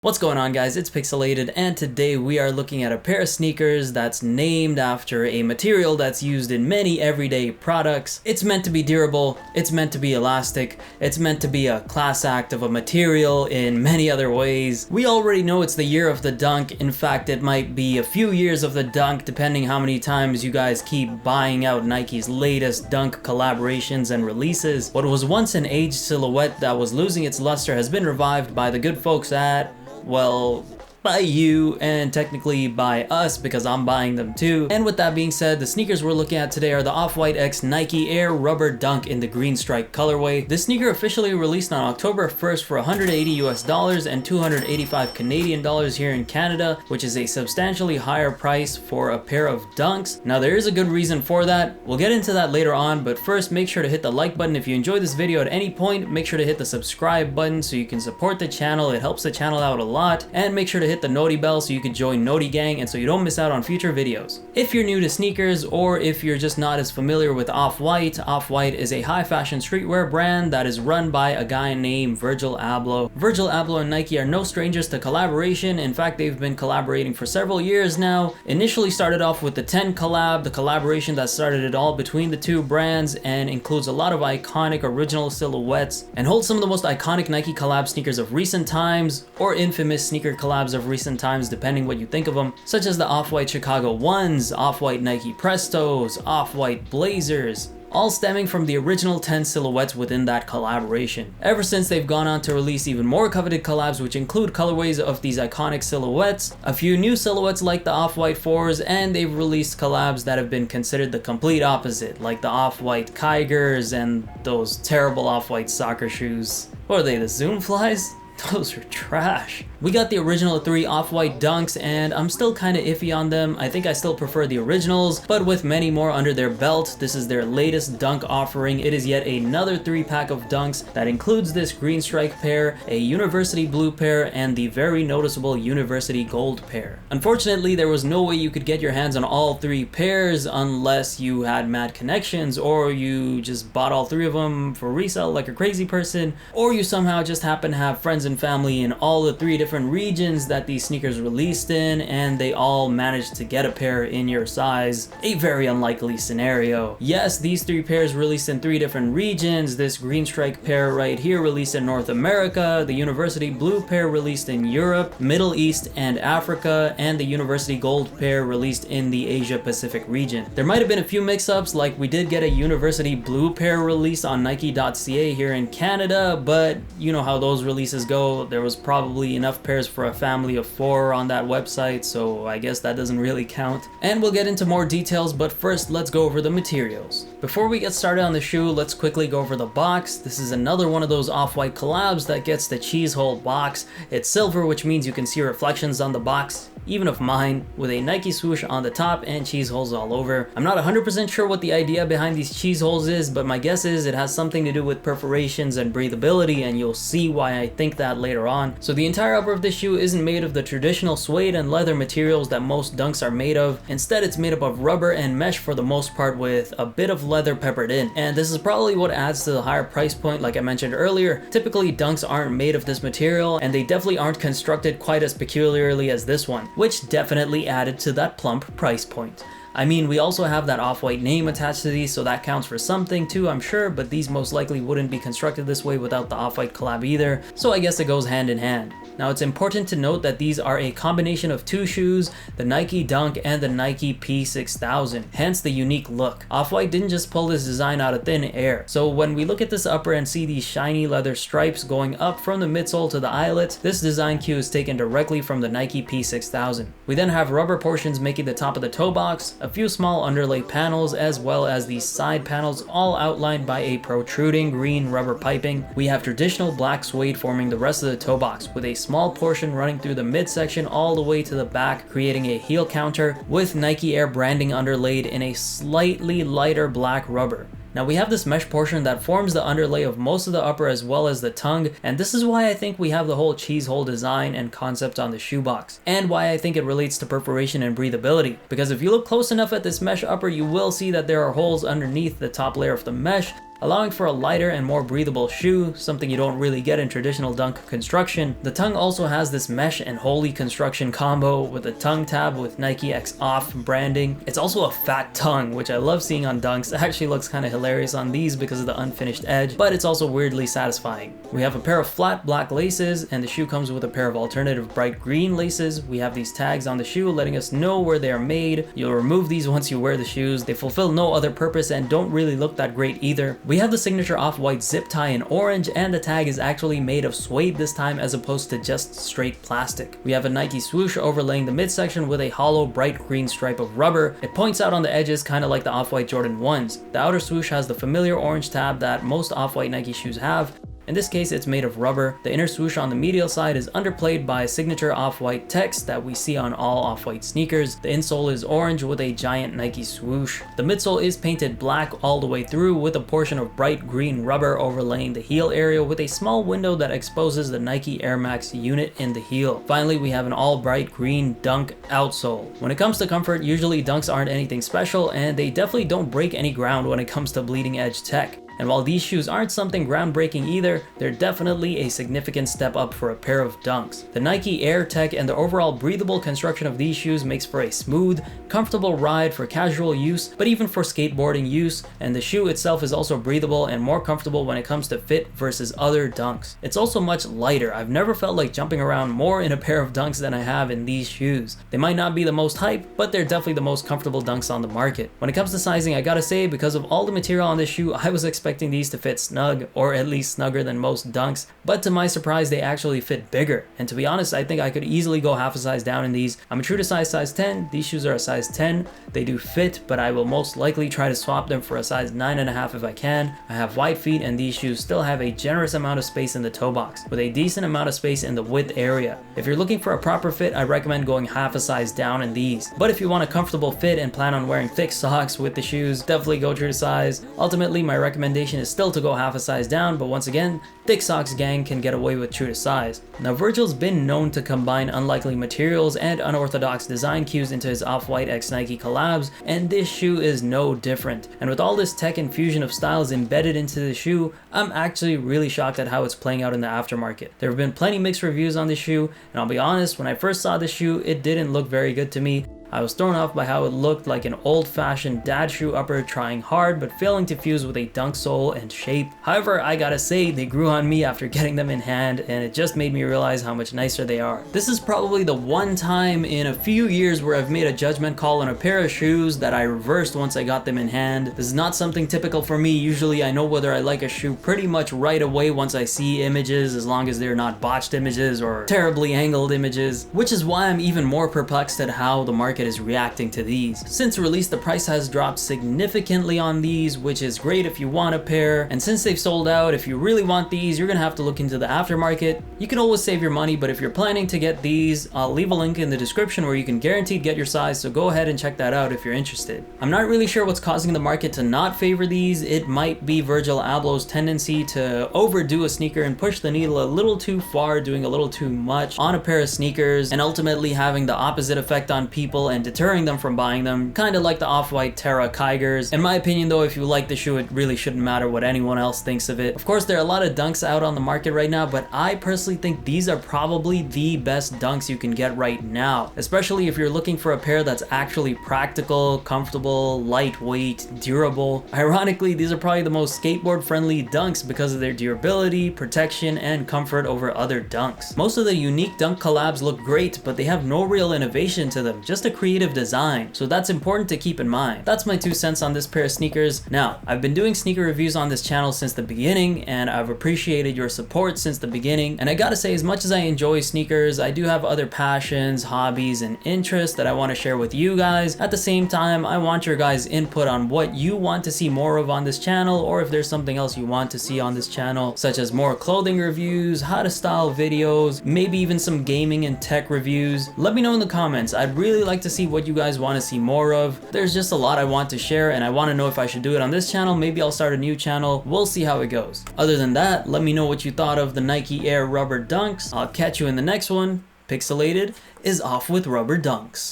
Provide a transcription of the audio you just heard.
What's going on, guys? It's Picsoleated, and today we are looking at a pair of sneakers that's named after a material that's used in many everyday products. It's meant to be durable, it's meant to be elastic, it's meant to be a class act of a material in many other ways. We already know it's the year of the dunk. In fact, it might be a few years of the dunk depending how many times you guys keep buying out Nike's latest dunk collaborations and releases. What was once an aged silhouette that was losing its luster has been revived by the good folks at, well, by you, and technically by us because I'm buying them too. And with that being said, the sneakers we're looking at today are the Off-White X Nike Air Rubber Dunk in the green stripe colorway. This sneaker officially released on October 1st for $180 and 285 Canadian dollars here in Canada, which is a substantially higher price for a pair of dunks. Now there is a good reason for that. We'll get into that later on, but first make sure to hit the like button if you enjoyed this video at any point. Make sure to hit the subscribe button so you can support the channel. It helps the channel out a lot. And make sure to hit the Noti bell so you can join Noti Gang and so you don't miss out on future videos. If you're new to sneakers, or if you're just not as familiar with Off-White, Off-White is a high fashion streetwear brand that is run by a guy named Virgil Abloh. Virgil Abloh and Nike are no strangers to collaboration. In fact, they've been collaborating for several years now. Initially started off with the 10 collab, the collaboration that started it all between the two brands, and includes a lot of iconic original silhouettes and holds some of the most iconic Nike collab sneakers of recent times, or infamous sneaker collabs of recent times depending what you think of them, such as the Off-White Chicago 1s, Off-White Nike Prestos, Off-White Blazers, all stemming from the original 10 silhouettes within that collaboration. Ever since, they've gone on to release even more coveted collabs, which include colorways of these iconic silhouettes, a few new silhouettes like the Off-White 4s, and they've released collabs that have been considered the complete opposite, like the Off-White Kygers and those terrible Off-White soccer shoes. What are they, the Zoom Flies? Those are trash. We got the original 3 Off-White Dunks, and I'm still kind of iffy on them. I think I still prefer the originals, but with many more under their belt, this is their latest dunk offering. It is yet another 3-pack of dunks that includes this green strike pair, a university blue pair, and the very noticeable university gold pair. Unfortunately, there was no way you could get your hands on all 3 pairs unless you had mad connections, or you just bought all 3 of them for resale like a crazy person, or you somehow just happen to have friends and family in all the 3 different regions that these sneakers released in, and they all managed to get a pair in your size. A very unlikely scenario. Yes, these 3 pairs released in 3 different regions. This green strike pair right here released in North America, the university blue pair released in Europe, Middle East, and Africa, and the university gold pair released in the Asia Pacific region. There might have been a few mix-ups, like we did get a university blue pair released on Nike.ca here in Canada, but you know how those releases go. There was probably enough pairs for a family of 4 on that website, so I guess that doesn't really count. And we'll get into more details, but first let's go over the materials. Before we get started on the shoe, let's quickly go over the box. This is another one of those Off-White collabs that gets the cheese hole box. It's silver, which means you can see reflections on the box, even of mine, with a Nike swoosh on the top and cheese holes all over. I'm not 100% sure what the idea behind these cheese holes is, but my guess is it has something to do with perforations and breathability, and you'll see why I think that later on. So the entire upper of this shoe isn't made of the traditional suede and leather materials that most dunks are made of. Instead, it's made up of rubber and mesh for the most part, with a bit of leather peppered in. And this is probably what adds to the higher price point. Like I mentioned earlier, typically dunks aren't made of this material, and they definitely aren't constructed quite as peculiarly as this one, which definitely added to that plump price point. I mean, we also have that Off-White name attached to these, so that counts for something too, I'm sure, but these most likely wouldn't be constructed this way without the Off-White collab either, so I guess it goes hand in hand. Now, it's important to note that these are a combination of 2 shoes, the Nike Dunk and the Nike P6000, hence the unique look. Off-White didn't just pull this design out of thin air. So when we look at this upper and see these shiny leather stripes going up from the midsole to the eyelet, this design cue is taken directly from the Nike P6000. We then have rubber portions making the top of the toe box, a few small underlay panels, as well as these side panels, all outlined by a protruding green rubber piping. We have traditional black suede forming the rest of the toe box, with a small portion running through the midsection all the way to the back, creating a heel counter with Nike Air branding underlaid in a slightly lighter black rubber. Now we have this mesh portion that forms the underlay of most of the upper as well as the tongue, and this is why I think we have the whole cheese hole design and concept on the shoebox, and why I think it relates to perforation and breathability. Because if you look close enough at this mesh upper, you will see that there are holes underneath the top layer of the mesh, allowing for a lighter and more breathable shoe, something you don't really get in traditional dunk construction. The tongue also has this mesh and holy construction combo with a tongue tab with Nike X Off branding. It's also a fat tongue, which I love seeing on dunks. It actually looks kind of hilarious on these because of the unfinished edge, but it's also weirdly satisfying. We have a pair of flat black laces, and the shoe comes with a pair of alternative bright green laces. We have these tags on the shoe letting us know where they are made. You'll remove these once you wear the shoes. They fulfill no other purpose and don't really look that great either. We have the signature off-white zip tie in orange, and the tag is actually made of suede this time as opposed to just straight plastic. We have a Nike swoosh overlaying the midsection with a hollow bright green stripe of rubber. It points out on the edges kind of like the off-white Jordan 1s. The outer swoosh has the familiar orange tab that most off-white Nike shoes have. In this case, it's made of rubber. The inner swoosh on the medial side is underplayed by signature off-white text that we see on all off-white sneakers. The insole is orange with a giant Nike swoosh. The midsole is painted black all the way through with a portion of bright green rubber overlaying the heel area with a small window that exposes the Nike Air Max unit in the heel. Finally, we have an all bright green dunk outsole. When it comes to comfort, usually dunks aren't anything special, and they definitely don't break any ground when it comes to bleeding edge tech. And while these shoes aren't something groundbreaking either, they're definitely a significant step up for a pair of dunks. The Nike Air tech and the overall breathable construction of these shoes makes for a smooth, comfortable ride for casual use, but even for skateboarding use, and the shoe itself is also breathable and more comfortable when it comes to fit versus other dunks. It's also much lighter. I've never felt like jumping around more in a pair of dunks than I have in these shoes. They might not be the most hype, but they're definitely the most comfortable dunks on the market. When it comes to sizing, I gotta say, because of all the material on this shoe, I was expecting these to fit snug, or at least snugger than most dunks, but to my surprise they actually fit bigger. And to be honest, I think I could easily go half a size down in these. I'm a true to size 10. These shoes are a size 10. They do fit, but I will most likely try to swap them for a size 9.5 if I can. I have wide feet, and these shoes still have a generous amount of space in the toe box, with a decent amount of space in the width area. If you're looking for a proper fit, I recommend going half a size down in these. But if you want a comfortable fit and plan on wearing thick socks with the shoes, definitely go true to size. Ultimately, my recommendation is still to go half a size down, but once again, thick socks gang can get away with true to size. Now, Virgil's been known to combine unlikely materials and unorthodox design cues into his Off-White x Nike collabs, and this shoe is no different. And with all this tech and fusion of styles embedded into the shoe, I'm actually really shocked at how it's playing out in the aftermarket. There have been plenty mixed reviews on this shoe, and I'll be honest, when I first saw this shoe, it didn't look very good to me. I was thrown off by how it looked like an old-fashioned dad shoe upper trying hard but failing to fuse with a dunk sole and shape. However, I gotta say, they grew on me after getting them in hand, and it just made me realize how much nicer they are. This is probably the one time in a few years where I've made a judgment call on a pair of shoes that I reversed once I got them in hand. This is not something typical for me. Usually I know whether I like a shoe pretty much right away once I see images, as long as they're not botched images or terribly angled images, which is why I'm even more perplexed at how the market is reacting to these. Since release, the price has dropped significantly on these, which is great if you want a pair, and since they've sold out, if you really want these, you're gonna have to look into the aftermarket. You can always save your money, but if you're planning to get these, I'll leave a link in the description where you can guaranteed get your size, so go ahead and check that out if you're interested. I'm not really sure what's causing the market to not favor these. It might be Virgil Abloh's tendency to overdo a sneaker and push the needle a little too far, doing a little too much on a pair of sneakers, and ultimately having the opposite effect on people and deterring them from buying them, kind of like the Off-White Terra Kygers. In my opinion though, if you like the shoe, it really shouldn't matter what anyone else thinks of it. Of course, there are a lot of dunks out on the market right now, but I personally think these are probably the best dunks you can get right now, especially if you're looking for a pair that's actually practical, comfortable, lightweight, durable. Ironically, these are probably the most skateboard friendly dunks because of their durability, protection, and comfort over other dunks. Most of the unique dunk collabs look great, but they have no real innovation to them, just a creative design, so that's important to keep in mind. That's my 2 cents on this pair of sneakers. Now, I've been doing sneaker reviews on this channel since the beginning, and I've appreciated your support since the beginning, and I gotta say, as much as I enjoy sneakers, I do have other passions, hobbies, and interests that I want to share with you guys. At the same time, I want your guys' input on what you want to see more of on this channel, or if there's something else you want to see on this channel, such as more clothing reviews, how to style videos, maybe even some gaming and tech reviews. Let me know in the comments. I'd really like to see what you guys want to see more of. There's just a lot I want to share, and I want to know if I should do it on this channel. Maybe I'll start a new channel. We'll see how it goes. Other than that, let me know what you thought of the Nike Air rubber dunks. I'll catch you in the next one. Picsoleated is off with rubber dunks.